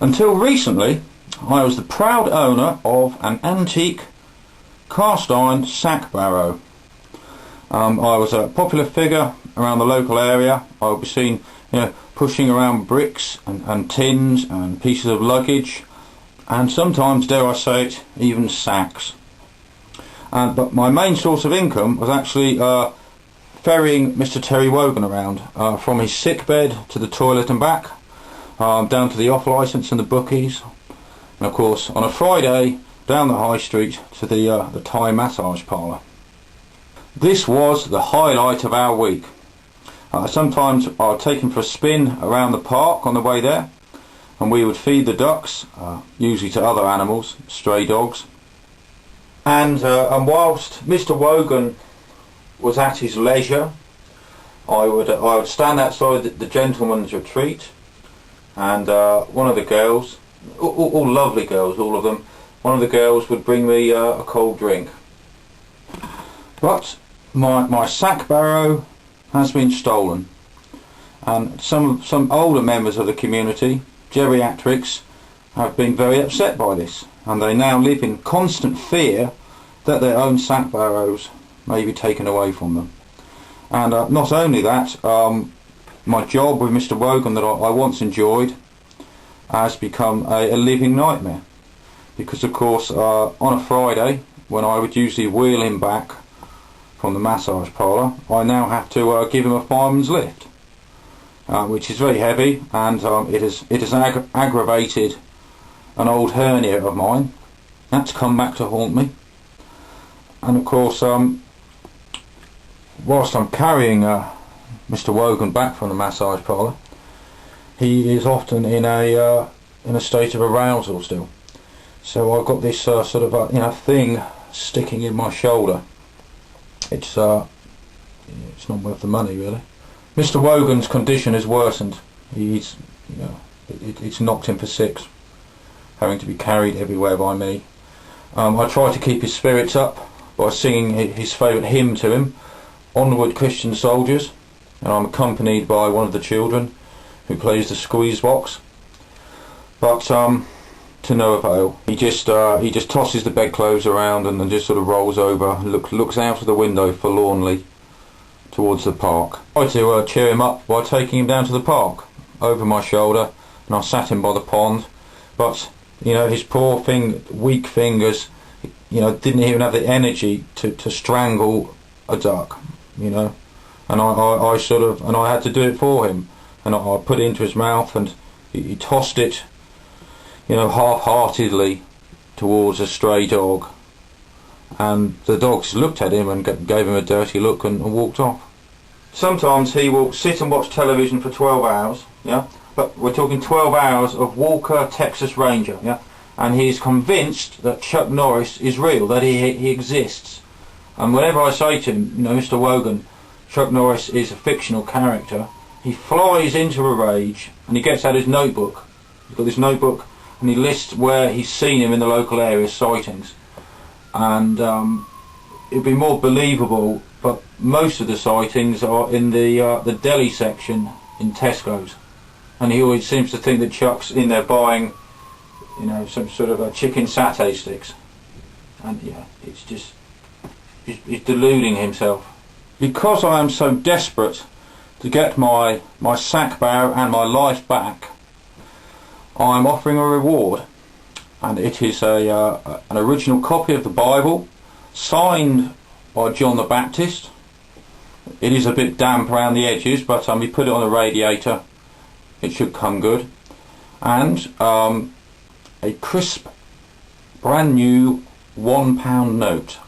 Until recently, I was the proud owner of an antique cast iron sack barrow. I was a popular figure around the local area. I would be seen, pushing around bricks and tins and pieces of luggage, and sometimes, dare I say it, even sacks. But my main source of income was actually ferrying Mr. Terry Wogan around from his sick bed to the toilet and back, down to the off licence and the bookies, and of course on a Friday down the high street to the Thai massage parlour. This was the highlight of our week. Sometimes I would take him for a spin around the park on the way there, and we would feed the ducks, usually to other animals, stray dogs. And whilst Mr. Wogan was at his leisure, I would stand outside the gentleman's retreat, and one of the girls, all lovely girls, all of them, one of the girls would bring me a cold drink. But my sack barrow has been stolen, and some older members of the community, geriatrics, have been very upset by this, and they now live in constant fear that their own sack barrows may be taken away from them. And not only that, my job with Mr. Wogan that I once enjoyed has become a living nightmare, because of course on a Friday, when I would usually wheel him back from the massage parlour, I now have to give him a fireman's lift, which is very heavy, and it has aggravated an old hernia of mine. That's come back to haunt me. And of course, whilst I'm carrying Mr. Wogan back from the massage parlour, he is often in a state of arousal still. So I've got this sort of thing sticking in my shoulder. It's not worth the money, really. Mr. Wogan's condition has worsened. It's knocked him for six, having to be carried everywhere by me. I try to keep his spirits up by singing his favourite hymn to him, "Onward Christian Soldiers," and I'm accompanied by one of the children who plays the squeeze box. But to no avail. He just tosses the bedclothes around and then just sort of rolls over and looks out of the window forlornly towards the park. I try to cheer him up by taking him down to the park over my shoulder, and I sat him by the pond, but his poor weak fingers didn't even have the energy to strangle a duck, and I had to do it for him, and I put it into his mouth, and he tossed it half-heartedly towards a stray dog, and the dogs looked at him and gave him a dirty look and walked off. Sometimes he will sit and watch television for 12 hours, but we're talking 12 hours of Walker Texas Ranger, and he's convinced that Chuck Norris is real, that he exists. And whenever I say to him, Mr. Wogan, Chuck Norris is a fictional character, he flies into a rage, and he gets out his notebook. He's got this notebook, and he lists where he's seen him in the local area sightings, and it'd be more believable, but most of the sightings are in the deli section in Tesco's, and he always seems to think that Chuck's in there buying some sort of chicken satay sticks, and it's just he's deluding himself. Because I am so desperate to get my sack barrow and my life back, I'm offering a reward, and it is an original copy of the Bible, signed by John the Baptist. It is a bit damp around the edges, but we put it on a radiator, it should come good, and a crisp, brand new £1 note.